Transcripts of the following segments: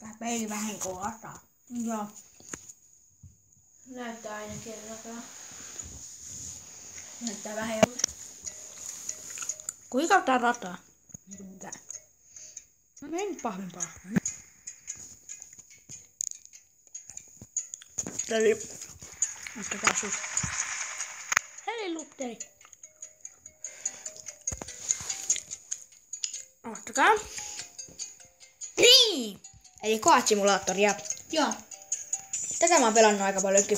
Tää peili vähän niinku lataa. Joo. Näyttää ainakin lataa. Näyttää vähän jolle. Kuinka tää lataa? Mitä? No ei nyt pahvimpaa. Eli... Ottakaa sus. Hei Lutteri. Ottakaa. Niin! Eli koat-simulaattoria. Joo. Tätä mä oon pelannut aika paljonkin.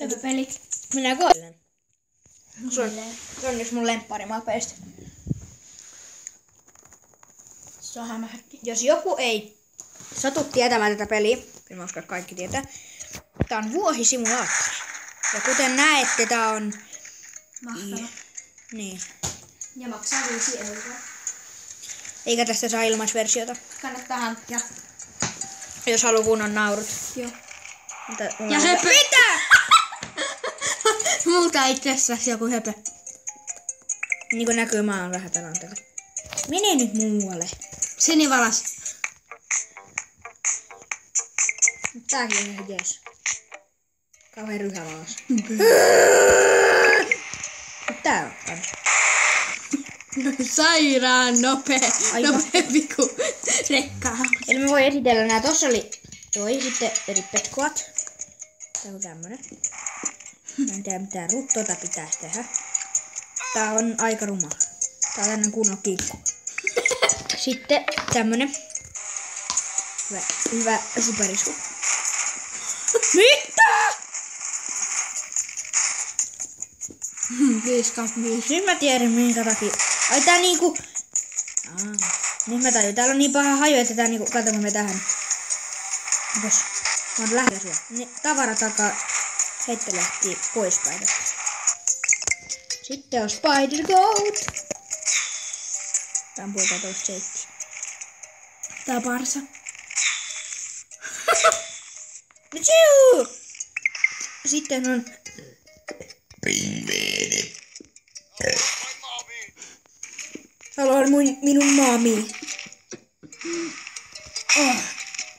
Hyvä peli. Minä koilen. Se on yksi mun lempparimapeista. Se on hämähäkki. Jos joku ei satu tietämään tätä peliä, kyllä mä uskon, että kaikki tietää. Tää on vuohisimulaattori. Ja kuten näette, tää on... Mahtava. Niin. Ja maksaa 5 €. Eikä tästä saa ilmaisversiota. Kannattaa hankkia. Jos haluaa kunnon naurut. Joo. Ja höpö. Mitä? Multa itse asiassa joku höpö. Niin kuin näkyy, mä oon vähän pelannut tätä. Mene nyt muualle. Sinivalas. Tääkin on ihan jees. Kauhean ryhävalas. Tää on kans. Sairaan nopea. Aika. Nopeampi kuin rekkaa. Eli me voi esitellä nää. Tossa oli toi sitten eri petkoat. Tää on tämmönen. Mä en tiedä mitä ruttota pitäisi tehdä. Tää on aika ruma. Tää on tämmönen kunnon kiikku. Sitten tämmönen. Hyvä superisku. Mitä? 5/5. Nyt mä tiedän minkä takia. Ai tää niinku... Nyt mä tajun. Täällä on niin paha haju, että tää niinku... Katsomme me tähän. Mitäs? Mä oon lähellä sua. Tavara takaa heittelehtii poispäin. Sitten on Spider Goat. Tää on puolta toista seittiä. Tää on parsa. Sitten on... Haluan minun maami.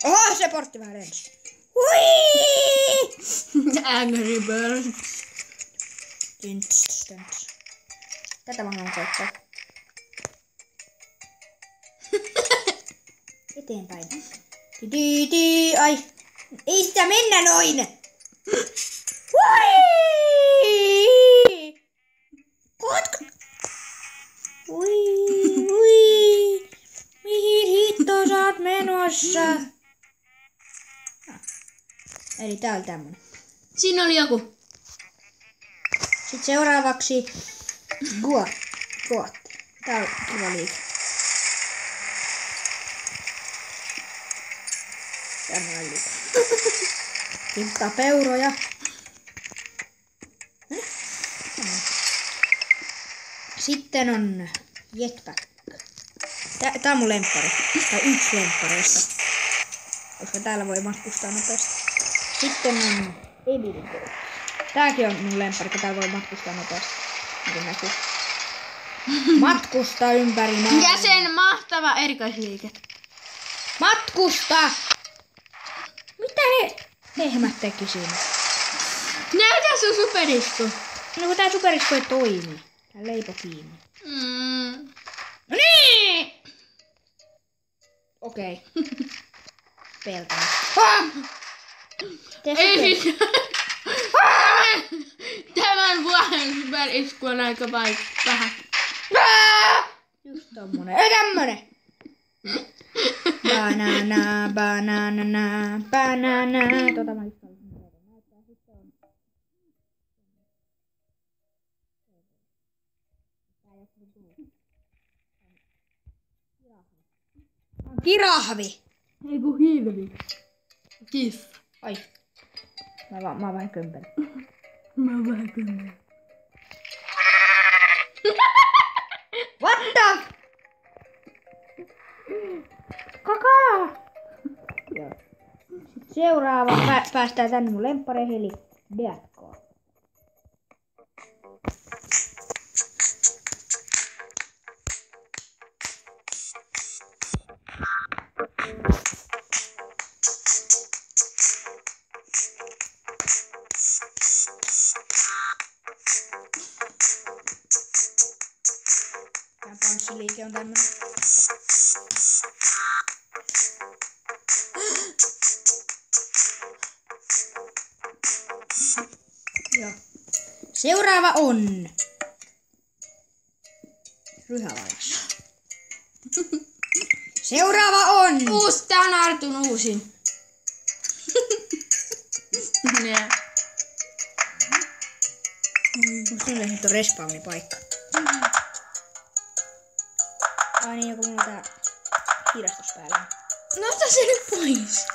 Oh, se portti vähän lensi. Hui! Angry Birds. Tätä mä haluan koittaa. Eteenpäin. Ai. Ei sitä mennä noin! Hui! Kotka! Hui! Mihin hitto sä oot menossa? Eli tää oli tämmönen. Siinä oli joku. Sitten seuraavaksi Goat. Tää on kiva liike. Tämmönen liike. Kimppa peuroja. Sitten on Jetpack. Tää on mun lemppari. Tai yksi lemppareista. Koska täällä voi matkustaa nopeasti. Sitten on Evilgo. Tääkin on mun lemppari, kun täällä voi matkustaa nopeasti. Niin näkyy. Matkustaa ympäri maailmaa. Ja sen mahtava erikoisliike. Matkusta! Mitä ne lehmät teki siinä? Näytä sun superisku. No kun tää superisku ei toimi. Tää leipo kiinni. No niin! Okei. Peltää. Ei siis. Tämän vuoden superisku on aika vähän. Just tommonen. Ei tämmönen! Banana. Tota mä just halusin näyttää. Sitten on... Kirahvi! Ei ku hirvi. Kissa. Ai. Mä oon vähän kömpelä. Mä oon vähän kömpelä. What the? Kakaa! Joo. Sitten seuraava päästään tänne mun lemppareihin, eli Deakkoa. on tämmönen. Joo. Seuraava on ryhävalas. Seuraava on Tää on Artun uusin. Nää. musta nyt on respawnipaikka. Ai niin, joku mulla tää hidastus päällä. No ota se nyt pois.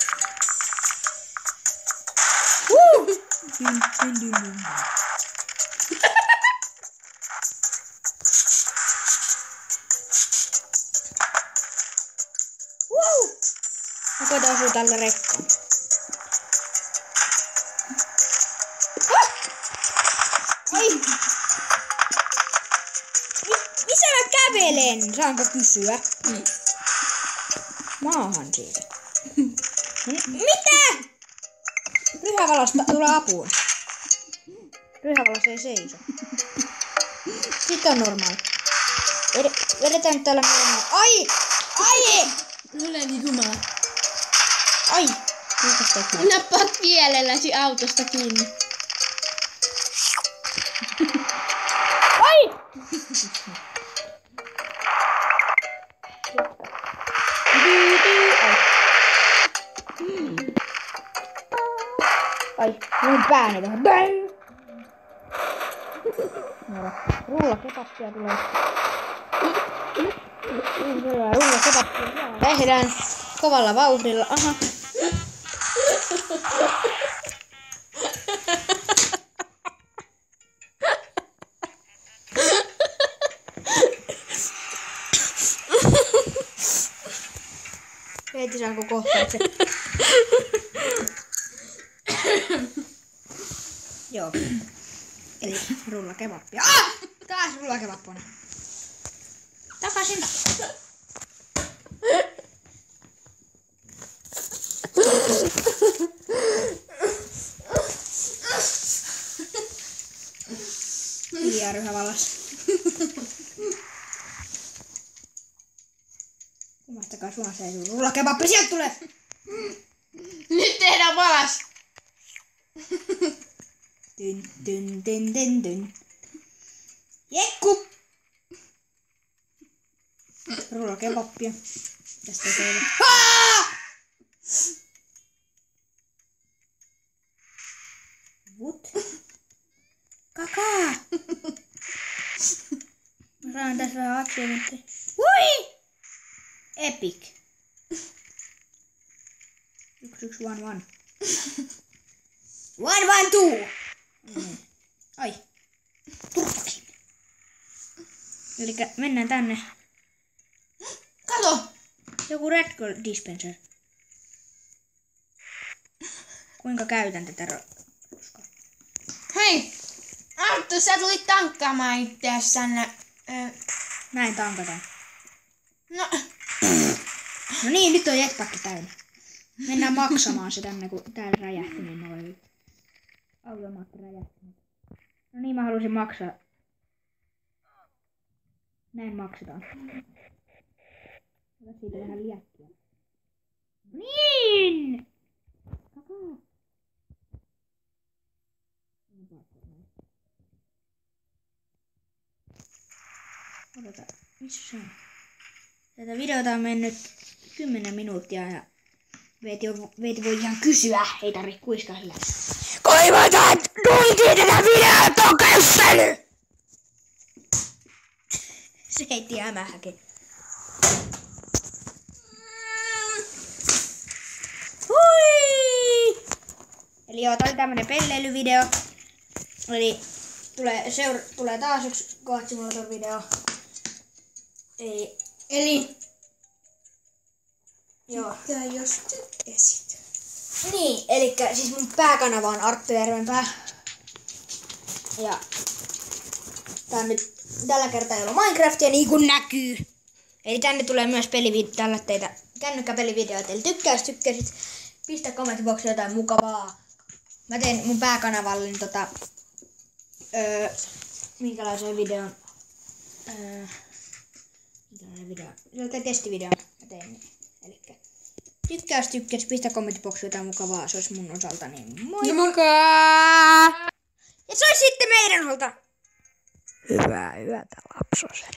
Mä koitan osua tällä rekkaan. Ai! Missä mä kävelen? Saanko kysyä? Maahan siitä. Mitä? Ryhävalasta tulee apuun. Ryhävalas ei seiso. Sitten on normaali. Vedetään nyt täällä normaali. Ai! Ai! Olen jumala. Ai! Kiitos tekee. Nappaat kielelläsi autosta kiinni. Ai! Ai, mun pääni tähän. Bang! Rulla kebabia tulee. Rulla kebabia. Tehdään kovalla vauhdilla. Aha. Veeti saanko kohtauksen? Joo. Eli rullakebabia. Taas rullakebappona. Takaisin. Hiljaa ryhävallas. Kumastakaa suunassa ei tule rullakebabbi, sieltä tulee! Nyt tehdään valas. Tyn. Jekku! Rullakebappia. Tästä teille. What? Kakaa! Mä saan tässä vähän aksiointia. Hui! Epic. 1111. 112! Ai. Turpakin. Elikkä mennään tänne. Kato! Joku Red Gold Dispenser. Kuinka käytän tätä ruskaa? Hei! Arttu, sä tulit tankkaamaan itseäsi tänne. Näin tankataan. No. No niin, nyt on jetpack täynnä. Mennään maksamaan se tänne, kun täällä räjähti niin noin. Automaatti räjähti. No niin, mä halusin maksaa. Näin maksetaan. Ota siitä vähän liäkkiä. Niin! Kakaa. Odota, missä se on? Tätä videota on mennyt 10 minuuttia ja Veeti voi ihan kysyä, ei tarvi kuiskaa sillä. Koivataan tuntiin tätä videota kässäly! Se heitti hämähäkin. Hui! Eli joo, tää oli tämmönen pelleilyvideo. Eli tulee taas yksi Goat Simulator video. Eli joo. Ja jos tykkäsit. Niin, elikkä siis mun pääkanava on Arttu Järvenpää. Ja tää on nyt tällä kertaa ei ole Minecraftia niin kuin näkyy. Eli tänne tulee myös tällaitteita kännykkäpelivideoita. Eli tykkäisit, pistä kommenttiboksiin jotain mukavaa. Mä teen mun pääkanavalle minkälaisen videon. Tällainen video. Tällainen testivideo mä tein. Elikkä tykkää jos tykkäs, pistä kommenttiboksiin jotain mukavaa, se olisi mun osalta, niin moi! Mukaan! Ja se olisi sitten meidän osalta hyvää yötä lapsoset.